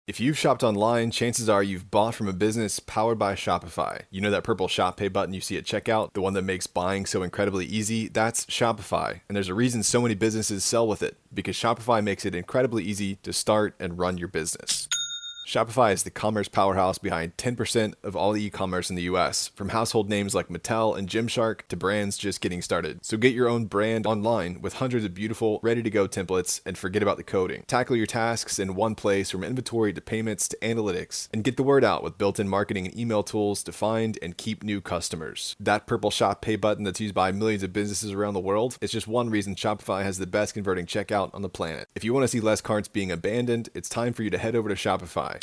If you've shopped online, chances are you've bought from a business powered by Shopify. You know that purple Shop Pay button you see at checkout, the one that makes buying so incredibly easy? That's Shopify. And there's a reason so many businesses sell with it, because Shopify makes it incredibly easy to start and run your business. Shopify is the commerce powerhouse behind 10% of all e-commerce in the US, from household names like Mattel and Gymshark to brands just getting started. So get your own brand online with hundreds of beautiful, ready-to-go templates and forget about the coding. Tackle your tasks in one place, from inventory to payments to analytics, and get the word out with built-in marketing and email tools to find and keep new customers. That purple Shop Pay button that's used by millions of businesses around the world is just one reason Shopify has the best converting checkout on the planet. If you want to see less carts being abandoned, it's time for you to head over to Shopify.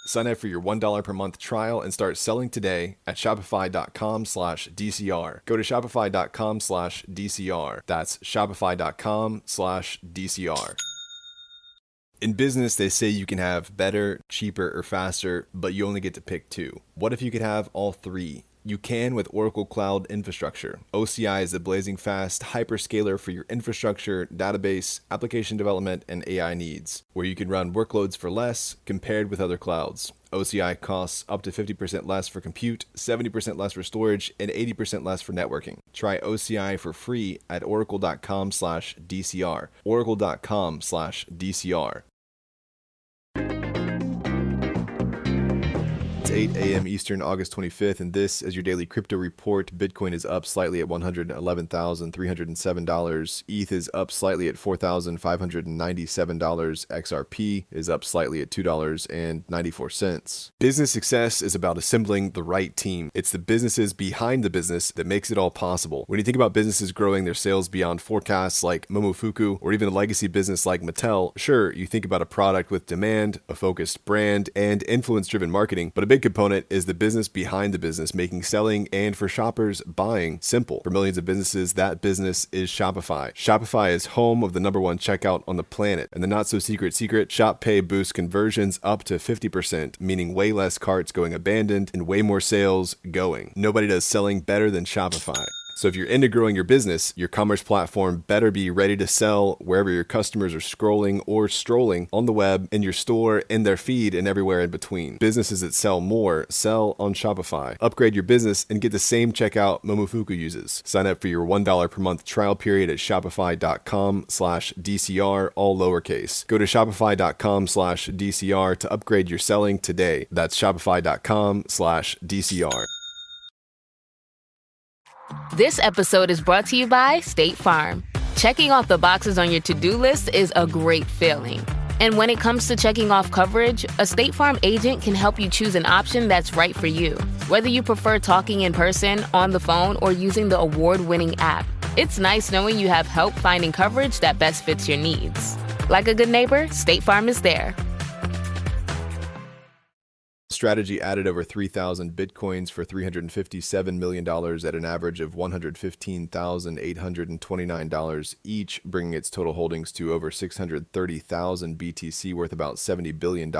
Sign up for your $1 per month trial and start selling today at shopify.com/DCR. Go to shopify.com/DCR. That's shopify.com/DCR. In business, they say you can have better, cheaper, or faster, but you only get to pick two. What if you could have all three? You can with Oracle Cloud Infrastructure. OCI is the blazing fast hyperscaler for your infrastructure, database, application development, and AI needs, where you can run workloads for less compared with other clouds. OCI costs up to 50% less for compute, 70% less for storage, and 80% less for networking. Try OCI for free at oracle.com/DCR. Oracle.com/DCR. It's 8 a.m. Eastern, August 25th, and this is your daily crypto report. Bitcoin is up slightly at $111,307. ETH is up slightly at $4,597. XRP is up slightly at $2.94. Business success is about assembling the right team. It's the businesses behind the business that makes it all possible. When you think about businesses growing their sales beyond forecasts like Momofuku, or even a legacy business like Mattel, sure, you think about a product with demand, a focused brand, and influence-driven marketing, but a big component is the business behind the business, making selling and, for shoppers, buying simple. For millions of businesses, that business is Shopify. Shopify is home of the #1 checkout on the planet, and the not-so-secret Shop Pay boosts conversions up to 50%, meaning way less carts going abandoned and way more sales going. Nobody does selling better than Shopify. So if you're into growing your business, your commerce platform better be ready to sell wherever your customers are scrolling or strolling on the web, in your store, in their feed, and everywhere in between. Businesses that sell more sell on Shopify. Upgrade your business and get the same checkout Momofuku uses. Sign up for your $1 per month trial period at shopify.com/DCR, all lowercase. Go to shopify.com/DCR to upgrade your selling today. That's shopify.com/DCR. This episode is brought to you by State Farm. Checking off the boxes on your to-do list is a great feeling. And when it comes to checking off coverage, a State Farm agent can help you choose an option that's right for you. Whether you prefer talking in person, on the phone, or using the award-winning app, it's nice knowing you have help finding coverage that best fits your needs. Like a good neighbor, State Farm is there. Strategy added over 3,000 Bitcoins for $357 million at an average of $115,829 each, bringing its total holdings to over 630,000 BTC, worth about $70 billion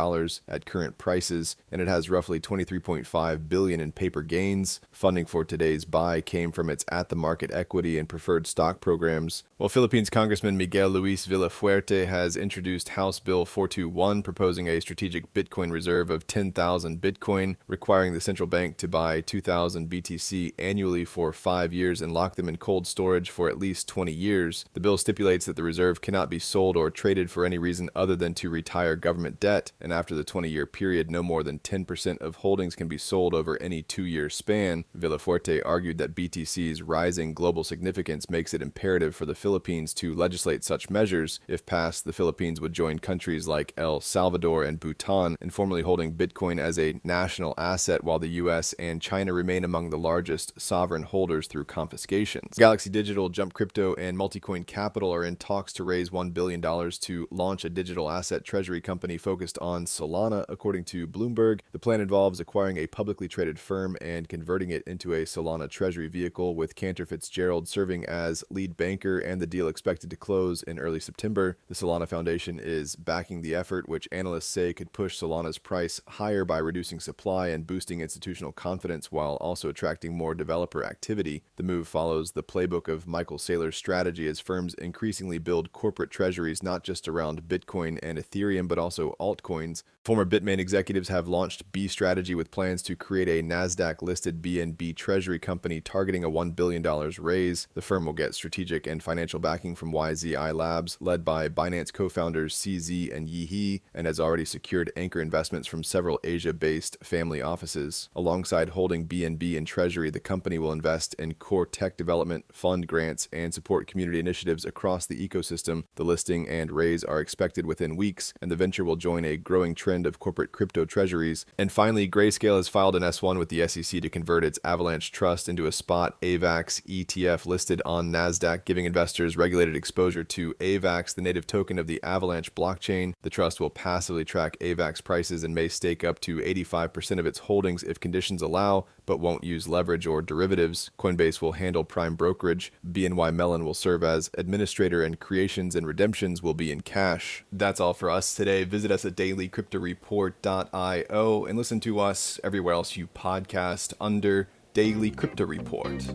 at current prices, and it has roughly $23.5 billion in paper gains. Funding for today's buy came from its at-the-market equity and preferred stock programs, while Philippines Congressman Miguel Luis Villafuerte has introduced House Bill 421, proposing a strategic Bitcoin reserve of 10,000 Bitcoin, requiring the central bank to buy 2,000 BTC annually for 5 years and lock them in cold storage for at least 20 years. The bill stipulates that the reserve cannot be sold or traded for any reason other than to retire government debt, and after the 20-year period, no more than 10% of holdings can be sold over any 2-year span. Villafuerte argued that BTC's rising global significance makes it imperative for the Philippines to legislate such measures. If passed, the Philippines would join countries like El Salvador and Bhutan in formally holding Bitcoin as a national asset, while the US and China remain among the largest sovereign holders through confiscations. Galaxy Digital, Jump Crypto, and Multicoin Capital are in talks to raise $1 billion to launch a digital asset treasury company focused on Solana, according to Bloomberg. The plan involves acquiring a publicly traded firm and converting it into a Solana treasury vehicle, with Cantor Fitzgerald serving as lead banker, and the deal expected to close in early September. The Solana Foundation is backing the effort, which analysts say could push Solana's price higher by reducing supply and boosting institutional confidence, while also attracting more developer activity. The move follows the playbook of Michael Saylor's strategy as firms increasingly build corporate treasuries not just around Bitcoin and Ethereum, but also altcoins. Former Bitmain executives have launched B Strategy with plans to create a NASDAQ-listed BNB treasury company targeting a $1 billion raise. The firm will get strategic and financial backing from YZI Labs, led by Binance co-founders CZ and Yi, and has already secured anchor investments from several Asia-based family offices. Alongside holding BNB and treasury, the company will invest in core tech development, fund grants, and support community initiatives across the ecosystem. The listing and raise are expected within weeks, and the venture will join a growing trend of corporate crypto treasuries. And finally, Grayscale has filed an S1 with the SEC to convert its Avalanche Trust into a spot AVAX ETF listed on NASDAQ, giving investors regulated exposure to AVAX, the native token of the Avalanche blockchain. The trust will passively track AVAX prices and may stake up to 85% of its holdings if conditions allow, but won't use leverage or derivatives. Coinbase will handle prime brokerage. BNY Mellon will serve as administrator, and creations and redemptions will be in cash. That's all for us today. Visit us at dailycryptoreport.io and listen to us everywhere else you podcast under Daily Crypto Report.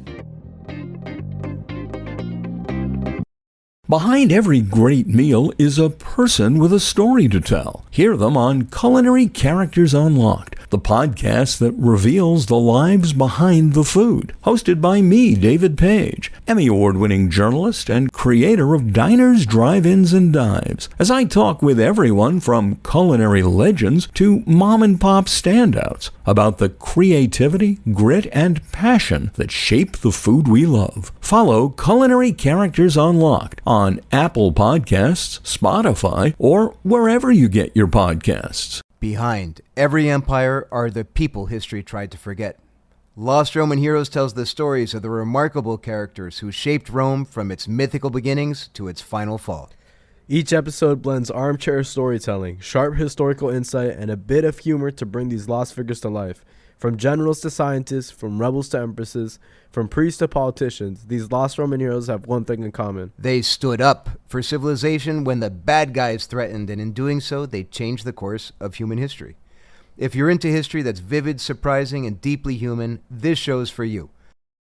Behind every great meal is a person with a story to tell. Hear them on Culinary Characters Unlocked, the podcast that reveals the lives behind the food. Hosted by me, David Page, Emmy Award-winning journalist and creator of Diners, Drive-Ins, and Dives, as I talk with everyone from culinary legends to mom-and-pop standouts about the creativity, grit, and passion that shape the food we love. Follow Culinary Characters Unlocked on Apple Podcasts, Spotify, or wherever you get your podcasts. Behind every empire are the people history tried to forget. Lost Roman Heroes tells the stories of the remarkable characters who shaped Rome from its mythical beginnings to its final fall. Each episode blends armchair storytelling, sharp historical insight, and a bit of humor to bring these lost figures to life. From generals to scientists, from rebels to empresses, from priests to politicians, these lost Roman heroes have one thing in common. They stood up for civilization when the bad guys threatened, and in doing so, they changed the course of human history. If you're into history that's vivid, surprising, and deeply human, this show's for you.